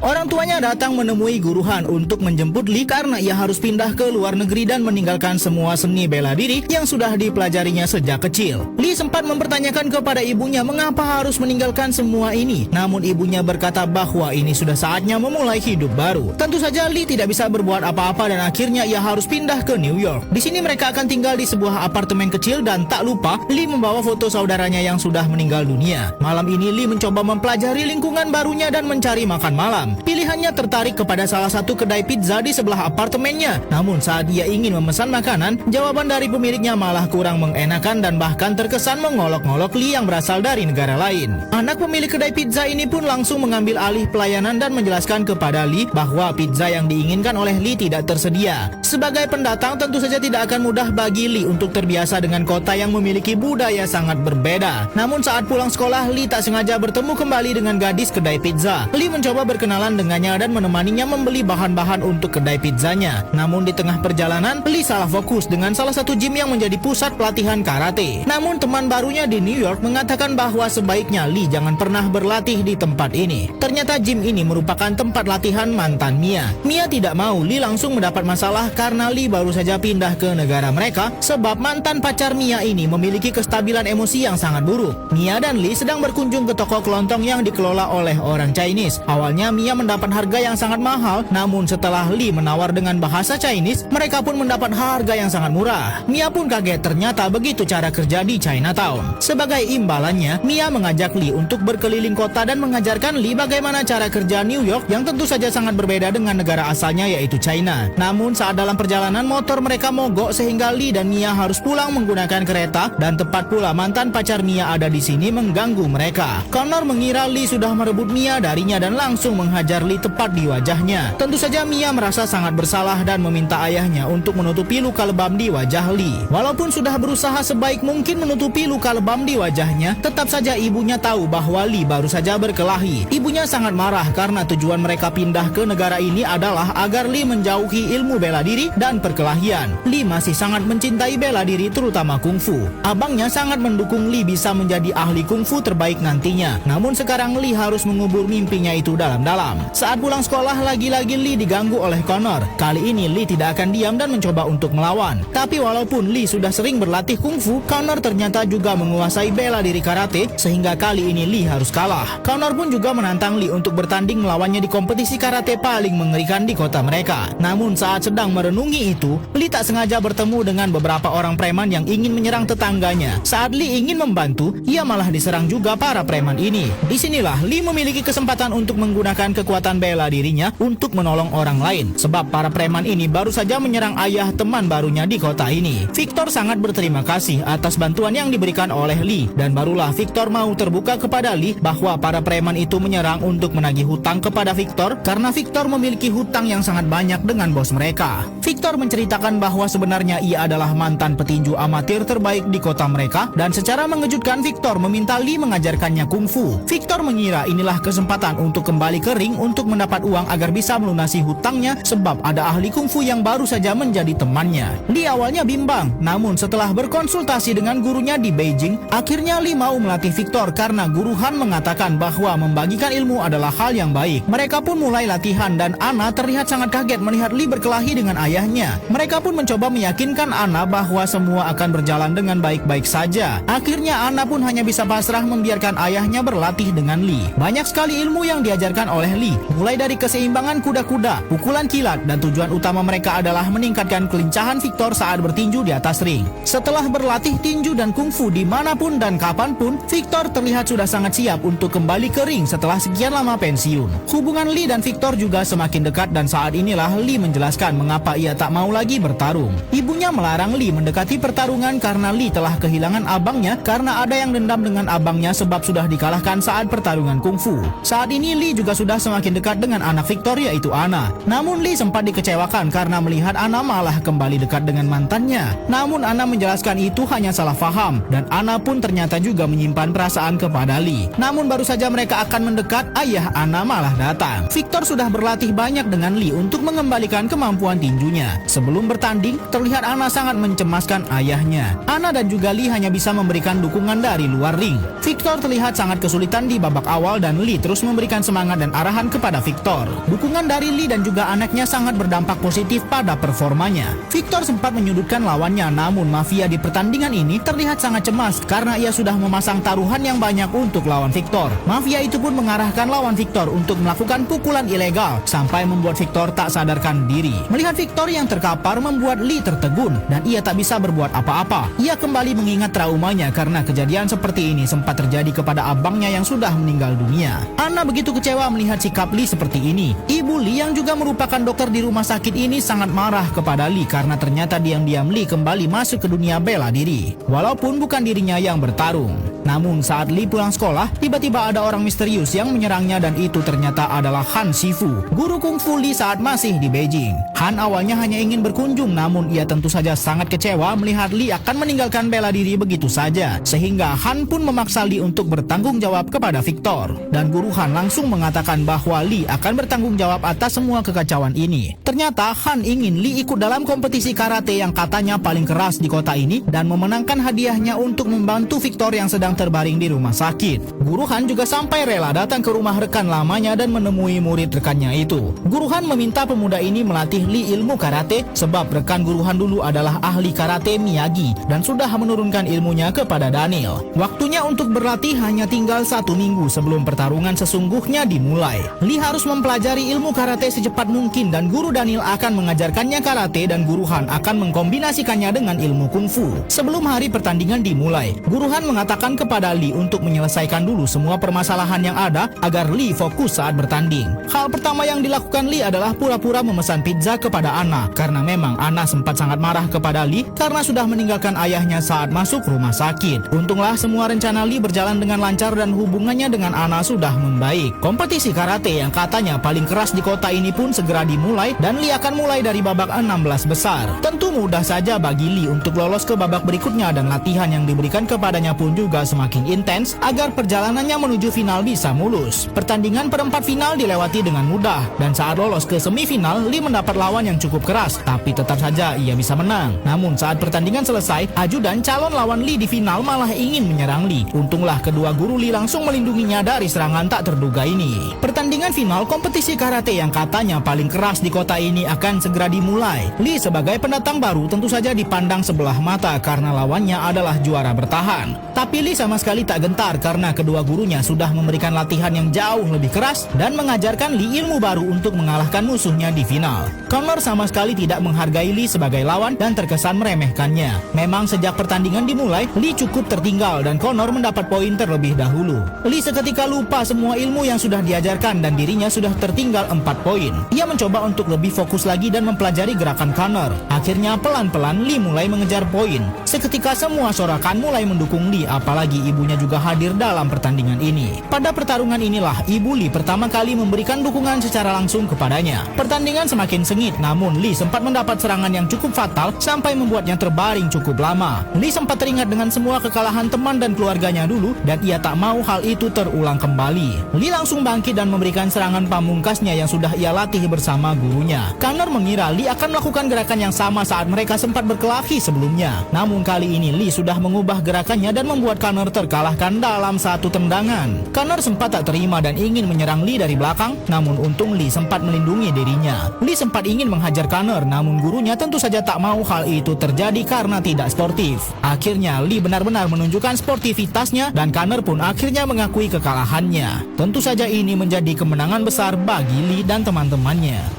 Orang tuanya datang menemui Guru Han untuk menjemput Lee karena ia harus pindah ke luar negeri dan meninggalkan semua seni bela diri yang sudah dipelajarinya sejak kecil. Lee sempat mempertanyakan kepada ibunya mengapa harus meninggalkan semua ini. Namun ibunya berkata bahwa ini sudah saatnya memulai hidup baru. Tentu saja Lee tidak bisa berbuat apa-apa dan akhirnya ia harus pindah ke New York. Di sini mereka akan tinggal di sebuah apartemen kecil dan tak lupa Lee membawa foto saudaranya yang sudah meninggal dunia. Malam ini Lee mencoba mempelajari lingkungan barunya dan mencari makan malam. Pilihannya tertarik kepada salah satu kedai pizza di sebelah apartemennya. Namun saat ia ingin memesan makanan, jawaban dari pemiliknya malah kurang mengenakan dan bahkan terkesan mengolok-ngolok Lee yang berasal dari negara lain. Anak pemilik kedai pizza ini pun langsung mengambil alih pelayanan dan menjelaskan kepada Lee bahwa pizza yang diinginkan oleh Lee tidak tersedia. Sebagai pendatang tentu saja tidak akan mudah bagi Lee untuk terbiasa dengan kota yang memiliki budaya sangat berbeda. Namun saat pulang sekolah, Lee tak sengaja bertemu kembali dengan gadis kedai pizza. Lee mencoba berkenalan dengannya dan menemaninya membeli bahan-bahan untuk kedai pizzanya. Namun di tengah perjalanan, Lee salah fokus dengan salah satu gym yang menjadi pusat pelatihan karate. Namun teman barunya di New York mengatakan bahwa sebaiknya Lee jangan pernah berlatih di tempat ini. Ternyata gym ini merupakan tempat latihan mantan Mia. Mia tidak mau Lee langsung mendapat masalah karena Lee baru saja pindah ke negara mereka sebab mantan pacar Mia ini memiliki kestabilan emosi yang sangat buruk. Mia dan Lee sedang berkunjung ke toko kelontong yang dikelola oleh orang Chinese. Awalnya Mia mendapat harga yang sangat mahal, namun setelah Lee menawar dengan bahasa Chinese, mereka pun mendapat harga yang sangat murah. Mia pun kaget ternyata begitu cara kerja di Chinatown. Sebagai imbalannya, Mia mengajak Lee untuk berkeliling kota dan mengajarkan Lee bagaimana cara kerja New York yang tentu saja sangat berbeda dengan negara asalnya yaitu China. Namun saat dalam perjalanan motor mereka mogok sehingga Lee dan Mia harus pulang menggunakan kereta dan tepat pula mantan pacar Mia ada di sini mengganggu mereka. Connor mengira Lee sudah merebut Mia darinya dan langsung menghajar Lee tepat di wajahnya. Tentu saja Mia merasa sangat bersalah dan meminta ayahnya untuk menutupi luka lebam di wajah Lee. Walaupun sudah berusaha sebaik mungkin menutupi luka lebam di wajahnya, tetap saja ibunya tahu bahwa Lee baru saja berkelahi. Ibunya sangat marah karena tujuan mereka pindah ke negara ini adalah agar Lee menjauhi ilmu bela diri dan perkelahian. Lee masih sangat mencintai bela diri terutama kungfu. Abangnya sangat mendukung Lee bisa menjadi ahli kungfu terbaik nantinya. Namun sekarang Lee harus mengubur mimpinya itu dalam-dalam. Saat pulang sekolah, lagi-lagi Lee diganggu oleh Connor. Kali ini Lee tidak akan diam dan mencoba untuk melawan. Tapi walaupun Lee sudah sering berlatih kungfu, Connor ternyata juga menguasai bela diri karate, sehingga kali ini Lee harus kalah. Connor pun juga menantang Lee untuk bertanding melawannya di kompetisi karate paling mengerikan di kota mereka. Namun saat sedang merenungi itu, Lee tak sengaja bertemu dengan beberapa orang preman yang ingin menyerang tetangganya. Saat Lee ingin membantu, ia malah diserang juga para preman ini. Disinilah Lee memiliki kesempatan untuk menggunakan kekuatan bela dirinya untuk menolong orang lain, sebab para preman ini baru saja menyerang ayah teman barunya di kota ini. Victor sangat berterima kasih atas bantuan yang diberikan oleh Lee, dan barulah Victor mau terbuka kepada Lee bahwa para preman itu menyerang untuk menagih hutang kepada Victor karena Victor memiliki hutang yang sangat banyak dengan bos mereka. Victor menceritakan bahwa sebenarnya ia adalah mantan petinju amatir terbaik di kota mereka, dan secara mengejutkan Victor meminta Lee mengajarkannya kungfu. Victor mengira inilah kesempatan untuk kembali ke ring untuk mendapat uang agar bisa melunasi hutangnya sebab ada ahli kungfu yang baru saja menjadi temannya. Lee awalnya bimbang, namun setelah berkonsultasi dengan gurunya di Beijing, akhirnya Lee mau melatih Victor karena Guru Han mengatakan bahwa membagikan ilmu adalah hal yang baik. Mereka pun mulai latihan dan Anna terlihat sangat kaget melihat Lee berkelahi dengan ayahnya. Mereka pun mencoba meyakinkan Anna bahwa semua akan berjalan dengan baik-baik saja. Akhirnya Anna pun hanya bisa pasrah membiarkan ayahnya berlatih dengan Lee. Banyak sekali ilmu yang diajarkan oleh Lee, mulai dari keseimbangan kuda-kuda, pukulan kilat, dan tujuan utama mereka adalah meningkatkan kelincahan Victor saat bertinju di atas ring. Setelah berlatih tinju dan kungfu dimanapun dan kapanpun, Victor terlihat sudah sangat siap untuk kembali ke ring setelah sekian lama pensiun. Hubungan Lee dan Victor juga semakin dekat dan saat inilah Lee menjelaskan mengapa ia tak mau lagi bertarung. Ibunya melarang Lee mendekati pertarungan karena Lee telah kehilangan abangnya karena ada yang dendam dengan abangnya sebab sudah dikalahkan saat pertarungan kungfu. Saat ini Lee juga sudah semakin dekat dengan anak Victor yaitu Anna. Namun Lee sempat dikecewakan karena melihat Anna malah kembali dekat dengan mantannya. Namun Anna menjelaskan itu hanya salah faham dan Anna pun ternyata juga menyimpan perasaan kepada Lee. Namun baru saja mereka akan mendekat, ayah Anna malah datang. Victor sudah berlatih banyak dengan Lee untuk mengembalikan kemampuan tinjunya. Sebelum bertanding, terlihat Anna sangat mencemaskan ayahnya. Anna dan juga Lee hanya bisa memberikan dukungan dari luar ring. Victor terlihat sangat kesulitan di babak awal dan Lee terus memberikan semangat dan arahan kemarahan kepada Victor. Dukungan dari Lee dan juga anaknya sangat berdampak positif pada performanya. Victor sempat menyudutkan lawannya, namun Mafia di pertandingan ini terlihat sangat cemas karena ia sudah memasang taruhan yang banyak untuk lawan Victor. Mafia itu pun mengarahkan lawan Victor untuk melakukan pukulan ilegal sampai membuat Victor tak sadarkan diri. Melihat Victor yang terkapar membuat Lee tertegun dan ia tak bisa berbuat apa-apa. Ia kembali mengingat traumanya karena kejadian seperti ini sempat terjadi kepada abangnya yang sudah meninggal dunia. Anna begitu kecewa melihat sikap Lee seperti ini. Ibu Lee yang juga merupakan dokter di rumah sakit ini sangat marah kepada Lee karena ternyata diam-diam Lee kembali masuk ke dunia bela diri. Walaupun bukan dirinya yang bertarung. Namun saat Lee pulang sekolah, tiba-tiba ada orang misterius yang menyerangnya dan itu ternyata adalah Han Shifu, guru kungfu Lee saat masih di Beijing. Han awalnya hanya ingin berkunjung, namun ia tentu saja sangat kecewa melihat Lee akan meninggalkan bela diri begitu saja. Sehingga Han pun memaksa Lee untuk bertanggung jawab kepada Victor. Dan guru Han langsung mengatakan bahwa Lee akan bertanggung jawab atas semua kekacauan ini. Ternyata Han ingin Lee ikut dalam kompetisi karate yang katanya paling keras di kota ini dan memenangkan hadiahnya untuk membantu Victor yang sedang terbaring di rumah sakit. Guru Han juga sampai rela datang ke rumah rekan lamanya dan menemui murid rekannya itu. Guru Han meminta pemuda ini melatih Lee ilmu karate sebab rekan Guru Han dulu adalah ahli karate Miyagi dan sudah menurunkan ilmunya kepada Daniel. Waktunya untuk berlatih hanya tinggal 1 minggu sebelum pertarungan sesungguhnya dimulai. Lee harus mempelajari ilmu karate secepat mungkin dan Guru Daniel akan mengajarkannya karate dan Guru Han akan mengkombinasikannya dengan ilmu kungfu. Sebelum hari pertandingan dimulai, Guru Han mengatakan kepada Lee untuk menyelesaikan dulu semua permasalahan yang ada agar Lee fokus saat bertanding. Hal pertama yang dilakukan Lee adalah pura-pura memesan pizza kepada Anna karena memang Anna sempat sangat marah kepada Lee karena sudah meninggalkan ayahnya saat masuk rumah sakit. Untunglah semua rencana Lee berjalan dengan lancar dan hubungannya dengan Anna sudah membaik. Kompetisi karate yang katanya paling keras di kota ini pun segera dimulai dan Lee akan mulai dari babak 16 besar. Tentu mudah saja bagi Lee untuk lolos ke babak berikutnya dan latihan yang diberikan kepadanya pun juga semakin intens agar perjalanannya menuju final bisa mulus. Pertandingan perempat final dilewati dengan mudah dan saat lolos ke semifinal Lee mendapat lawan yang cukup keras tapi tetap saja ia bisa menang. Namun saat pertandingan selesai, ajudan calon lawan Lee di final malah ingin menyerang Lee. Untunglah kedua guru Lee langsung melindunginya dari serangan tak terduga ini. Pertandingan final kompetisi karate yang katanya paling keras di kota ini akan segera dimulai. Lee sebagai pendatang baru tentu saja dipandang sebelah mata karena lawannya adalah juara bertahan. Tapi Lee sama sekali tak gentar karena kedua gurunya sudah memberikan latihan yang jauh lebih keras dan mengajarkan Lee ilmu baru untuk mengalahkan musuhnya di final. Connor sama sekali tidak menghargai Lee sebagai lawan dan terkesan meremehkannya. Memang sejak pertandingan dimulai, Lee cukup tertinggal dan Connor mendapat poin terlebih dahulu. Lee seketika lupa semua ilmu yang sudah diajarkan dan dirinya sudah tertinggal 4 poin. Ia mencoba untuk lebih fokus lagi dan mempelajari gerakan Connor. Akhirnya pelan-pelan Lee mulai mengejar poin. Seketika semua sorakan mulai mendukung Lee, apalagi ibunya juga hadir dalam pertandingan ini. Pada pertarungan inilah ibu Lee pertama kali memberikan dukungan secara langsung kepadanya. Pertandingan semakin sengit, namun Lee sempat mendapat serangan yang cukup fatal sampai membuatnya terbaring cukup lama. Lee sempat teringat dengan semua kekalahan teman dan keluarganya dulu dan ia tak mau hal itu terulang kembali. Lee langsung bangkit dan memberikan serangan pamungkasnya yang sudah ia latih bersama gurunya. Connor mengira Lee akan melakukan gerakan yang sama saat mereka sempat berkelahi sebelumnya. Namun kali ini Lee sudah mengubah gerakannya dan membuat Connor terkalahkan dalam satu tendangan. Connor sempat tak terima dan ingin menyerang Lee dari belakang, namun untung Lee sempat melindungi dirinya. Lee sempat ingin menghajar Connor, namun gurunya tentu saja tak mau hal itu terjadi karena tidak sportif. Akhirnya Lee benar-benar menunjukkan sportivitasnya dan Connor pun akhirnya mengakui kekalahannya. Tentu saja ini menjadi kemenangan besar bagi Lee dan teman-temannya.